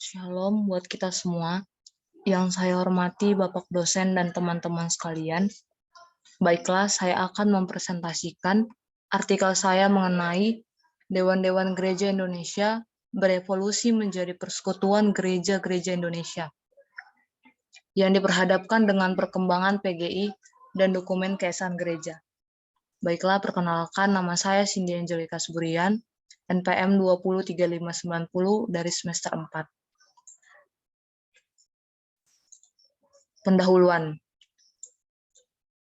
Shalom buat kita semua. Yang saya hormati Bapak dosen dan teman-teman sekalian. Baiklah, saya akan mempresentasikan artikel saya mengenai Dewan-Dewan Gereja Indonesia berevolusi menjadi Persekutuan Gereja-Gereja Indonesia yang diperhadapkan dengan perkembangan PGI dan dokumen keesaan gereja. Baiklah, perkenalkan nama saya Cindy Angelika Suburian, NPM 203590 dari semester 4. Pendahuluan.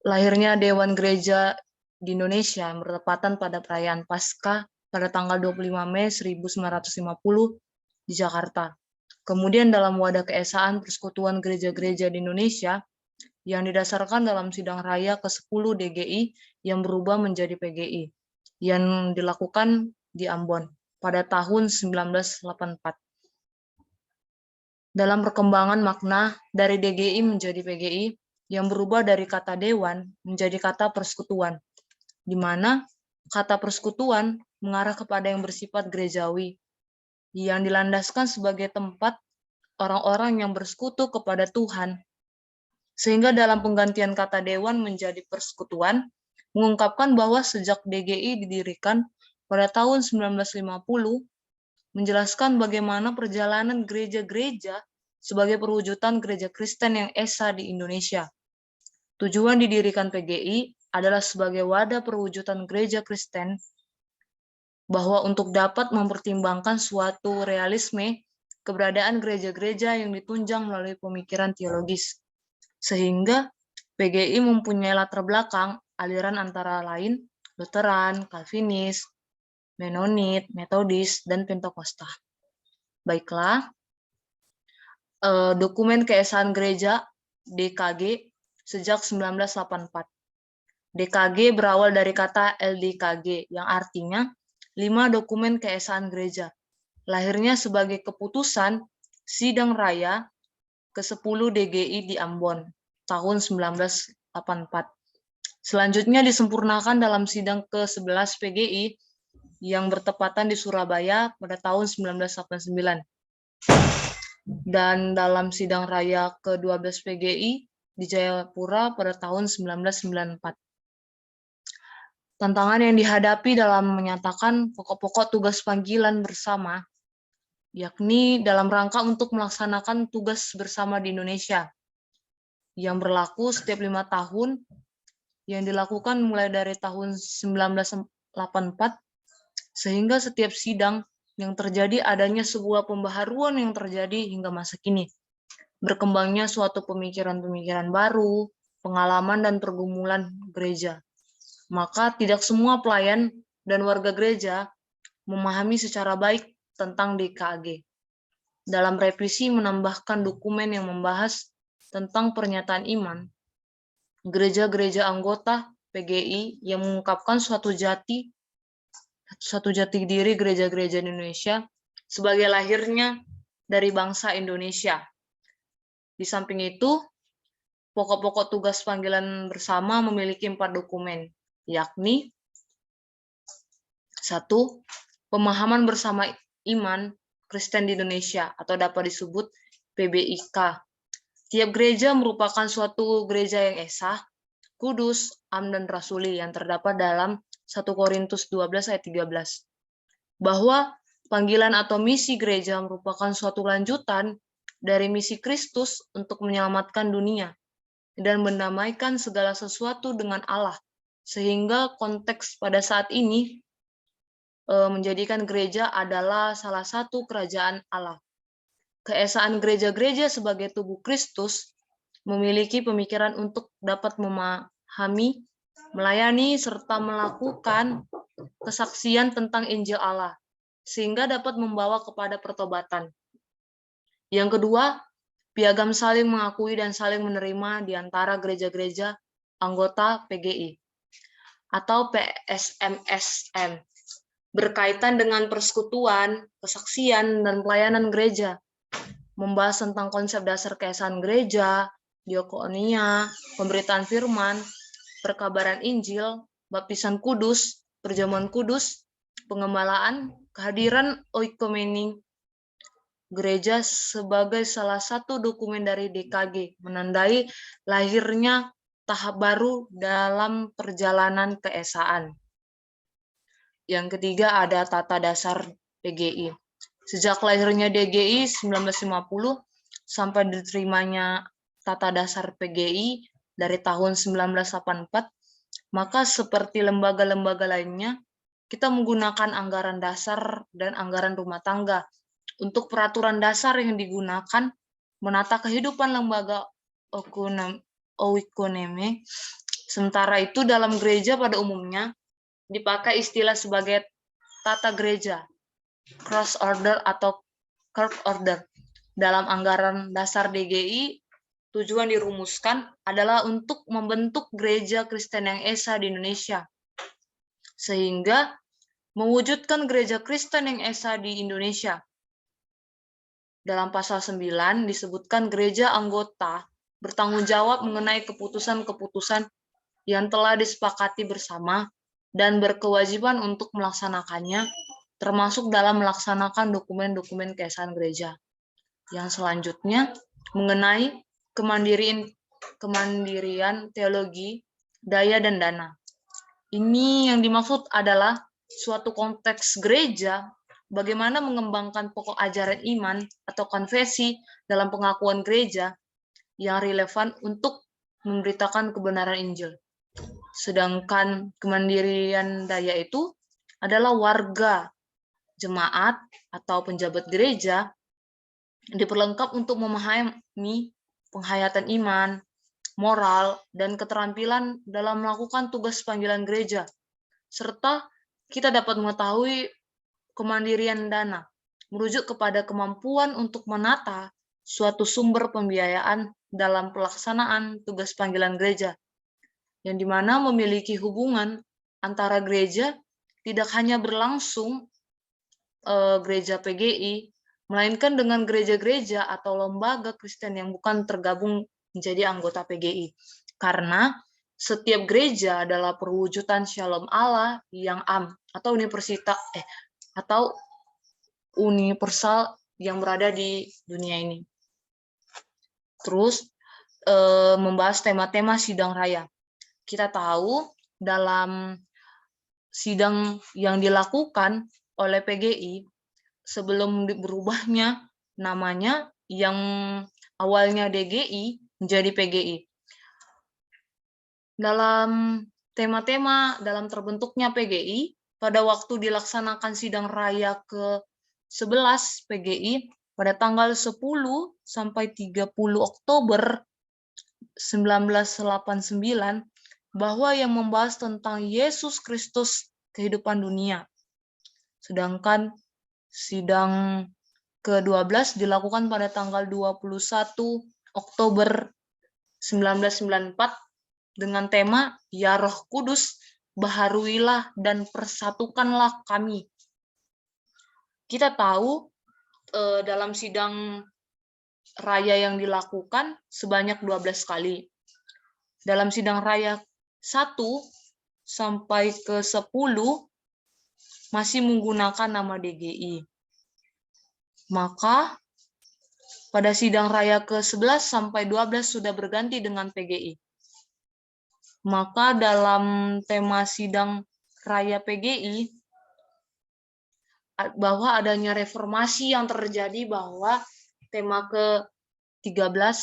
Lahirnya Dewan Gereja di Indonesia bertepatan pada perayaan Paskah pada tanggal 25 Mei 1950 di Jakarta. Kemudian dalam wadah keesaan Persekutuan Gereja-Gereja di Indonesia yang didasarkan dalam sidang raya ke-10 DGI yang berubah menjadi PGI yang dilakukan di Ambon pada tahun 1984. Dalam perkembangan makna dari DGI menjadi PGI yang berubah dari kata dewan menjadi kata persekutuan, di mana kata persekutuan mengarah kepada yang bersifat gerejawi, yang dilandaskan sebagai tempat orang-orang yang bersekutu kepada Tuhan. Sehingga dalam penggantian kata dewan menjadi persekutuan, mengungkapkan bahwa sejak DGI didirikan pada tahun 1950, menjelaskan bagaimana perjalanan gereja-gereja sebagai perwujudan gereja Kristen yang esa di Indonesia. Tujuan didirikan PGI adalah sebagai wadah perwujudan gereja Kristen, bahwa untuk dapat mempertimbangkan suatu realisme keberadaan gereja-gereja yang ditunjang melalui pemikiran teologis, sehingga PGI mempunyai latar belakang aliran antara lain Lutheran, Calvinis, Menonit, Metodis, dan Pentakosta. Baiklah, dokumen keesaan gereja DKG sejak 1984. DKG berawal dari kata LDKG yang artinya 5 dokumen keesaan gereja. Lahirnya sebagai keputusan Sidang Raya ke-10 DGI di Ambon tahun 1984. Selanjutnya disempurnakan dalam sidang ke-11 PGI yang bertepatan di Surabaya pada tahun 1989. Dan dalam sidang raya ke-12 PGI di Jayapura pada tahun 1994. Tantangan yang dihadapi dalam menyatakan pokok-pokok tugas panggilan bersama, yakni dalam rangka untuk melaksanakan tugas bersama di Indonesia, yang berlaku setiap 5 tahun, yang dilakukan mulai dari tahun 1984, sehingga setiap sidang yang terjadi adanya sebuah pembaharuan yang terjadi hingga masa kini. Berkembangnya suatu pemikiran-pemikiran baru, pengalaman dan pergumulan gereja. Maka tidak semua pelayan dan warga gereja memahami secara baik tentang DKG. Dalam revisi menambahkan dokumen yang membahas tentang pernyataan iman, gereja-gereja anggota PGI yang mengungkapkan suatu jati diri gereja-gereja di Indonesia sebagai lahirnya dari bangsa Indonesia. Di samping itu, pokok-pokok tugas panggilan bersama memiliki 4 dokumen, yakni 1. Pemahaman bersama iman Kristen di Indonesia atau dapat disebut PBIK. Tiap gereja merupakan suatu gereja yang esa, kudus, am dan rasuli yang terdapat dalam 1 Korintus 12 ayat 13. Bahwa panggilan atau misi gereja merupakan suatu lanjutan dari misi Kristus untuk menyelamatkan dunia dan mendamaikan segala sesuatu dengan Allah, sehingga konteks pada saat ini menjadikan gereja adalah salah satu kerajaan Allah. Keesaan gereja-gereja sebagai tubuh Kristus memiliki pemikiran untuk dapat memahami, melayani, serta melakukan kesaksian tentang Injil Allah, sehingga dapat membawa kepada pertobatan. Yang kedua, piagam saling mengakui dan saling menerima di antara gereja-gereja anggota PGI atau PSMSM berkaitan dengan persekutuan, kesaksian, dan pelayanan gereja, membahas tentang konsep dasar keesaan gereja, diakonia, pemberitaan firman, perkabaran Injil, baptisan kudus, perjamuan kudus, pengembalaan, kehadiran oikomeni, gereja sebagai salah satu dokumen dari DKG, menandai lahirnya tahap baru dalam perjalanan keesaan. Yang ketiga ada tata dasar PGI. Sejak lahirnya DGI 1950 sampai diterimanya tata dasar PGI dari tahun 1984, maka seperti lembaga-lembaga lainnya, kita menggunakan anggaran dasar dan anggaran rumah tangga. Untuk peraturan dasar yang digunakan menata kehidupan lembaga oikonomie. Sementara itu dalam gereja pada umumnya dipakai istilah sebagai tata gereja, cross order atau kirk order. Dalam anggaran dasar DGI, tujuan dirumuskan adalah untuk membentuk gereja Kristen yang esa di Indonesia, sehingga mewujudkan gereja Kristen yang esa di Indonesia. Dalam pasal 9 disebutkan gereja anggota bertanggung jawab mengenai keputusan-keputusan yang telah disepakati bersama dan berkewajiban untuk melaksanakannya, termasuk dalam melaksanakan dokumen-dokumen keesaan gereja. Yang selanjutnya mengenai kemandirian teologi, daya dan dana. Ini yang dimaksud adalah suatu konteks gereja bagaimana mengembangkan pokok ajaran iman atau konfesi dalam pengakuan gereja yang relevan untuk memberitakan kebenaran Injil. Sedangkan kemandirian daya itu adalah warga, jemaat, atau penjabat gereja diperlengkap untuk memahami penghayatan iman, moral, dan keterampilan dalam melakukan tugas panggilan gereja, serta kita dapat mengetahui kemandirian dana, merujuk kepada kemampuan untuk menata suatu sumber pembiayaan dalam pelaksanaan tugas panggilan gereja, yang dimana memiliki hubungan antara gereja tidak hanya berlangsung gereja PGI, melainkan dengan gereja-gereja atau lembaga Kristen yang bukan tergabung menjadi anggota PGI. Karena setiap gereja adalah perwujudan Shalom Allah yang atau universal yang berada di dunia ini. Terus membahas tema-tema sidang raya. Kita tahu dalam sidang yang dilakukan oleh PGI sebelum berubahnya namanya yang awalnya DGI menjadi PGI. Dalam tema-tema dalam terbentuknya PGI, pada waktu dilaksanakan sidang raya ke-11 PGI pada tanggal 10 sampai 30 Oktober 1989, bahwa yang membahas tentang Yesus Kristus kehidupan dunia. Sedangkan sidang ke-12 dilakukan pada tanggal 21 Oktober 1994 dengan tema Ya Roh Kudus, baharuilah dan persatukanlah kami. Kita tahu dalam sidang raya yang dilakukan sebanyak 12 kali. Dalam sidang raya 1 sampai ke 10 masih menggunakan nama DGI. Maka pada sidang raya ke-11 sampai 12 sudah berganti dengan PGI. Maka dalam tema sidang raya PGI bahwa adanya reformasi yang terjadi, bahwa tema ke-13,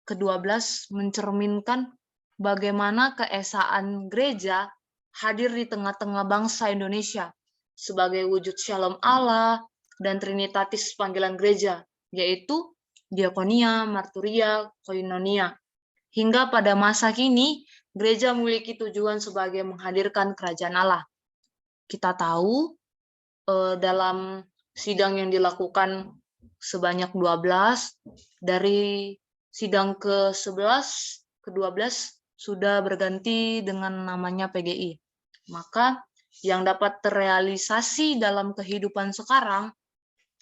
ke-12 mencerminkan bagaimana keesaan gereja hadir di tengah-tengah bangsa Indonesia sebagai wujud Shalom Allah dan Trinitatis panggilan gereja, yaitu diakonia, marturia, koinonia. Hingga pada masa kini, gereja memiliki tujuan sebagai menghadirkan kerajaan Allah. Kita tahu dalam sidang yang dilakukan sebanyak 12, dari sidang ke-11, ke-12 sudah berganti dengan namanya PGI. Maka yang dapat terrealisasi dalam kehidupan sekarang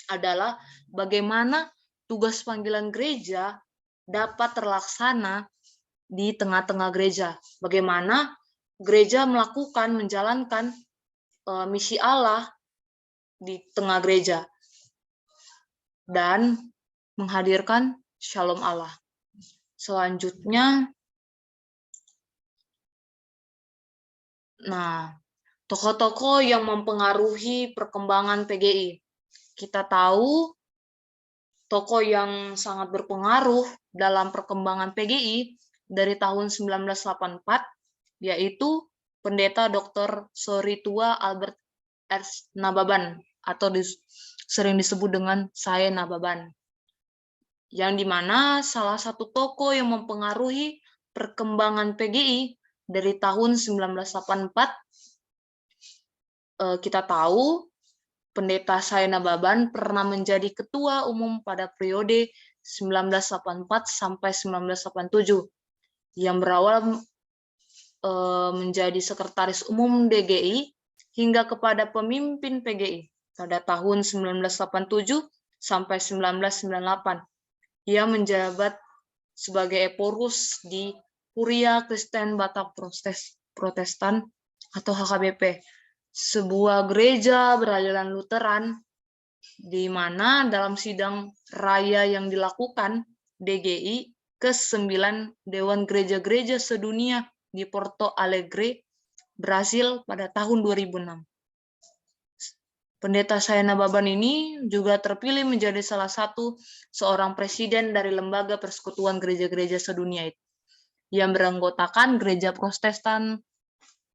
adalah bagaimana tugas panggilan gereja dapat terlaksana di tengah-tengah gereja. Bagaimana gereja menjalankan misi Allah di tengah gereja. dan menghadirkan shalom Allah. Selanjutnya, tokoh-tokoh yang mempengaruhi perkembangan PGI. Kita tahu tokoh yang sangat berpengaruh dalam perkembangan PGI dari tahun 1984, yaitu Pendeta Dr. Soritua Albert R. Nababan, atau sering disebut dengan Saya Nababan, yang dimana salah satu tokoh yang mempengaruhi perkembangan PGI dari tahun 1984, kita tahu Pendeta Saya Nababan pernah menjadi ketua umum pada periode 1984 sampai 1987, yang berawal menjadi sekretaris umum DGI hingga kepada pemimpin PGI pada tahun 1987 sampai 1998. Ia menjabat sebagai Eporus di Kuria Kristen Batak Protestan atau HKBP, sebuah gereja beraliran Lutheran, di mana dalam sidang raya yang dilakukan DGI ke-9 Dewan Gereja-Gereja Sedunia di Porto Alegre, Brasil pada tahun 2006. Pendeta Saya Nababan ini juga terpilih menjadi salah satu seorang presiden dari Lembaga Persekutuan Gereja-Gereja Sedunia itu, yang beranggotakan gereja Protestan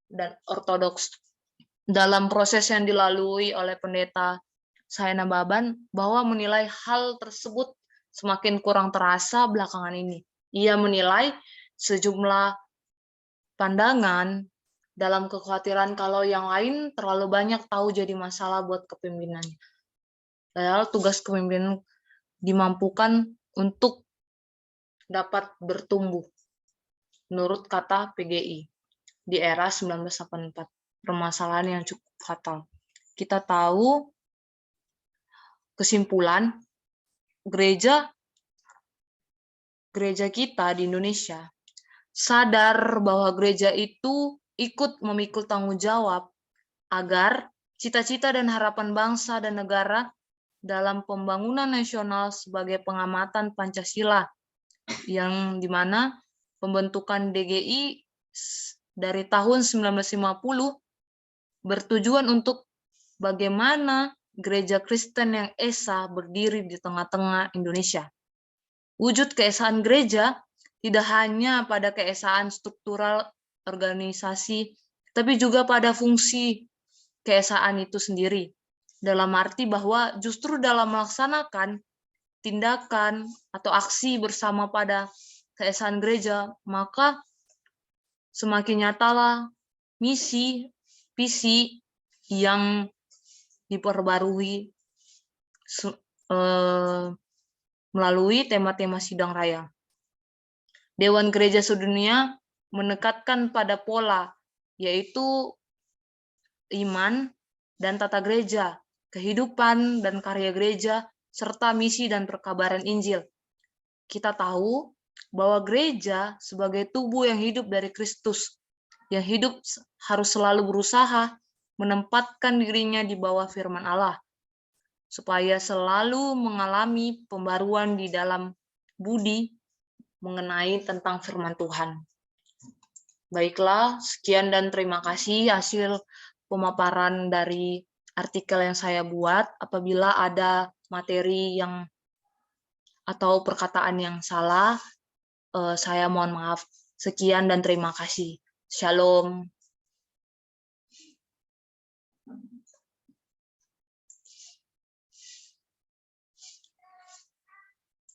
dan Ortodoks. Dalam proses yang dilalui oleh Pendeta Saya Nababan, bahwa menilai hal tersebut semakin kurang terasa belakangan ini. Ia menilai sejumlah pandangan dalam kekhawatiran kalau yang lain terlalu banyak tahu jadi masalah buat kepemimpinannya. Padahal tugas kepemimpinan dimampukan untuk dapat bertumbuh, menurut kata PGI, di era 1984. Permasalahan yang cukup fatal. Kita tahu kesimpulan gereja kita di Indonesia sadar bahwa gereja itu ikut memikul tanggung jawab agar cita-cita dan harapan bangsa dan negara dalam pembangunan nasional sebagai pengamatan Pancasila, yang dimana pembentukan DGI dari tahun 1950 bertujuan untuk bagaimana gereja Kristen yang esa berdiri di tengah-tengah Indonesia. Wujud keesaan gereja tidak hanya pada keesaan struktural organisasi, tapi juga pada fungsi keesaan itu sendiri. Dalam arti bahwa justru dalam melaksanakan tindakan atau aksi bersama pada keesaan gereja, maka semakin nyatalah misi, visi yang diperbarui melalui tema-tema sidang raya. Dewan Gereja Sedunia menekatkan pada pola, yaitu iman dan tata gereja, kehidupan dan karya gereja, serta misi dan perkabaran Injil. Kita tahu bahwa gereja sebagai tubuh yang hidup dari Kristus, yang hidup harus selalu berusaha menempatkan dirinya di bawah firman Allah, supaya selalu mengalami pembaruan di dalam budi mengenai tentang firman Tuhan. Baiklah, sekian dan terima kasih hasil pemaparan dari artikel yang saya buat. Apabila ada materi yang atau perkataan yang salah, saya mohon maaf. Sekian dan terima kasih. Shalom.